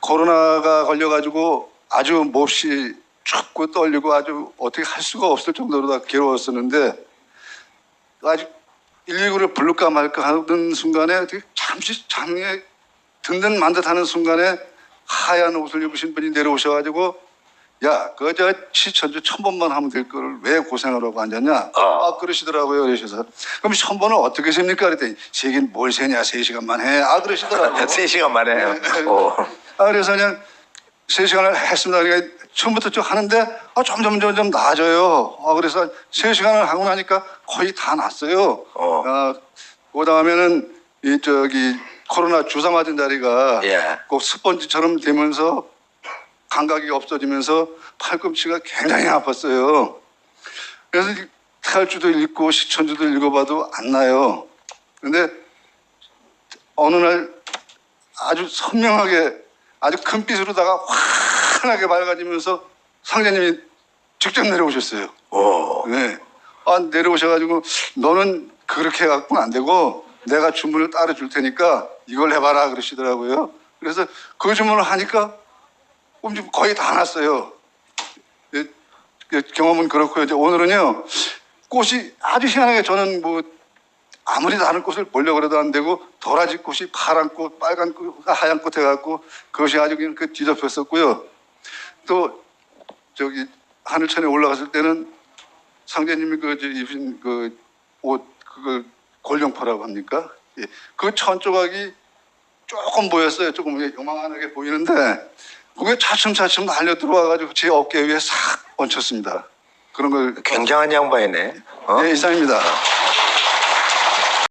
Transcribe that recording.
코로나가 걸려가지고 아주 몹시 춥고 떨리고 아주 어떻게 할 수가 없을 정도로 다 괴로웠었는데 아주 119를 부를까 말까 하는 순간에 잠시 장에 든든 만듯하는 순간에 하얀 옷을 입으신 분이 내려오셔가지고 야, 저 시천주 1000번만 하면 될 거를 왜 고생하라고 앉았냐? 그러시더라고요. 그러셔서 그럼 1000번은 어떻게 셉니까? 그랬더니 세긴 뭘 세냐? 3시간만 해. 그러시더라고요. 3시간만 해요. 그래서 그냥 3시간을 했습니다. 그러니까 처음부터 쭉 하는데 점점 나아져요. 그래서 3시간을 하고 나니까 거의 다 났어요. 그 다음에는 코로나 주사 맞은 다리가 꼭 스펀지처럼 되면서 감각이 없어지면서 팔꿈치가 굉장히 아팠어요. 그래서 탈주도 읽고 시천주도 읽어봐도 안 나요. 그런데 어느 날 아주 선명하게 아주 큰빛으로다가 환하게 밝아지면서 상자님이 직접 내려오셨어요. 네. 내려오셔가지고 너는 그렇게 해갖고는 안 되고 내가 주문을 따로 줄 테니까 이걸 해봐라 그러시더라고요. 그래서 그 주문을 하니까 거의 다 났어요. 경험은 그렇고요. 이제 오늘은요, 꽃이 아주 희한하게 저는 아무리 다른 꽃을 보려고 해도 안 되고 도라지 꽃이 파란 꽃, 빨간 꽃, 하얀 꽃 해갖고 그것이 아주 그냥 뒤덮였었고요. 또 하늘천에 올라갔을 때는 상제님이 입으신 옷, 그걸 골룡포라고 합니까? 예. 그 천 조각이 조금 보였어요. 조금 요만하게 보이는데 그게 차츰차츰 날려 들어와가지고 제 어깨 위에 싹 얹혔습니다. 그런 걸 굉장한 양반이네. 네, 이상입니다.